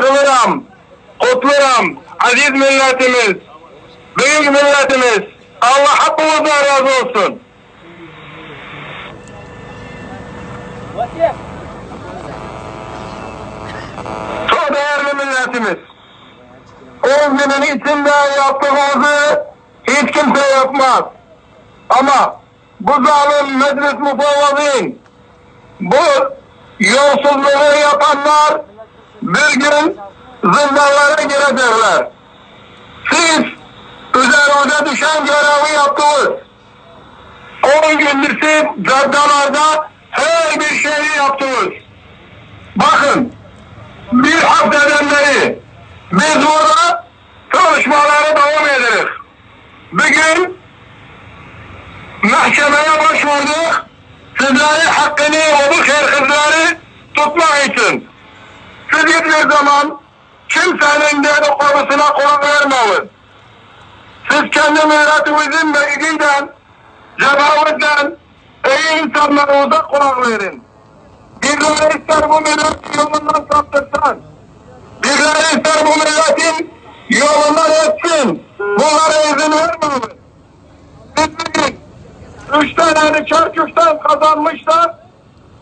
yığılırım, kutluram, aziz milletimiz, büyük milletimiz. Allah hepimizden razı olsun. Çok değerli milletimiz. 10 günün içinde yaptığımızı hiç kimse yapmaz. Ama bu zalim meclis mufavvazin, bu yolsuzluğu yapanlar bir gün zindanlara girecekler. Siz üzerinize düşen görevi yaptınız. 10 gündür siz caddelerde her bir şeyi yaptınız. Bakın, bir haftadan beri biz burada çalışmalara devam ederiz. Bugün mahkemeye başvurduk. Sizlerin hakkını, o herkesleri tutmak için. Siz hiçbir zaman kimsenin dedikodusuna kulak vermeyin. Siz kendi milletimizin bilgiyle, cevabından iyi insanlarımıza kulak verin. Birileri ister bu milleti yolundan saptırsan, birileri ister bu milletin yolundan etsin. Bunlara izin vermeyin. Biz bugün 3 tane Kerkük'ten kazanmışlar,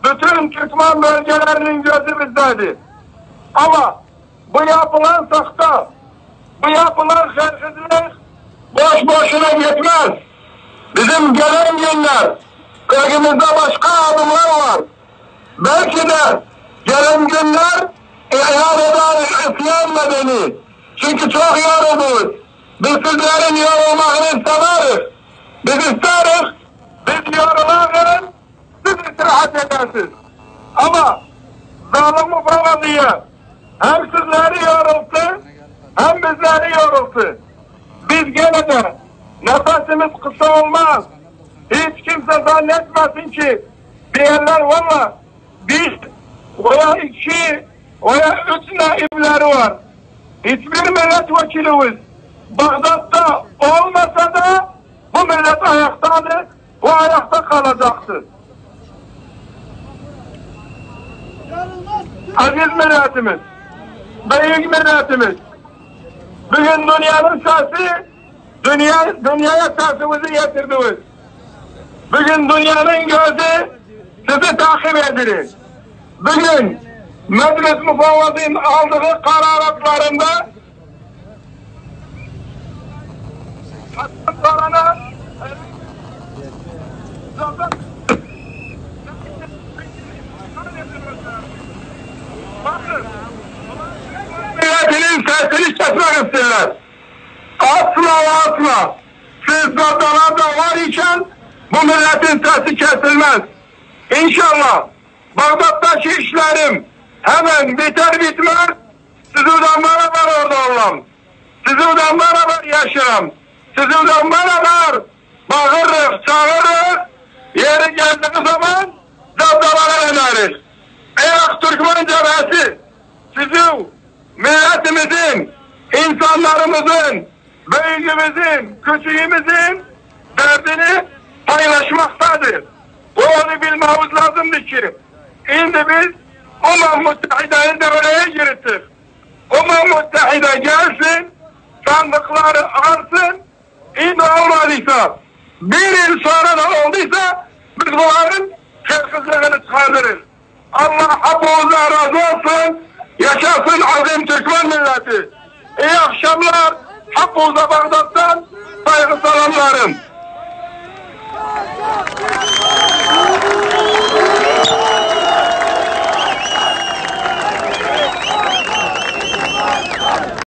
bütün Türkmen bölgelerinin gözü bizdeydi. Ama bu yapılan sakta, bu yapılan şerhsizlik boş boşuna gitmez. Bizim gelen günler, önümüzde başka adımlar var. Belki de gelen günler ilan eden isyan medeni. Çünkü çok yorulduk. Biz sizlerin yorulmasını istemeriz. Biz isteriz, biz yoruluruz, siz istirahat edersiniz. Ama zalim mufavvazıya hem sizleri yorulsun, hem bizleri yorulsun. Biz gene de nefesimiz kısa olmaz. Hiç kimse zannetmesin ki diyenler valla bir veya iki veya üç naibleri var. Hiçbir milletvekilimiz Bağdat'ta olmasa da bu millet ayaktadır, bu ayakta kalacaktır. Aziz milletimiz, büyük milletimiz, bugün dünyanın sesi, dünyaya sesimizi getirdiniz. Bugün dünyanın gözü sizi takip edilir. Bugün meclis mufavvazın aldığı kararlarında milletinin sesini kesmek isterler. Asla ve asla. Siz caddelerde var iken bu milletin sesi kesilmez. İnşallah Bağdat'taki işlerim hemen biter bitmez sizinle beraber orada olalım. Sizinle beraber yaşarım. Sizinle beraber bağırırız, çağırırız. Yeri geldiği zaman caddelere ineriz. Irak Türkmen Cebhesi sizin milletimizin, insanlarımızın, büyüğümüzün, küçüğümüzün derdini paylaşmaktadır. Onu bilmemiz lazımdır ki şimdi biz Umam Muttahide'yi devreye girittik. Umam Muttahide gelsin, sandıkları alsın, şimdi olmadıysa, bir yıl sonra da olduysa biz bunların şerhsizliğini çıkarırız. Allah hepimizden razı olsun, yaşasın azim Türkmen milleti. İyi akşamlar, hepinize Bağdat'tan saygı selamlarım.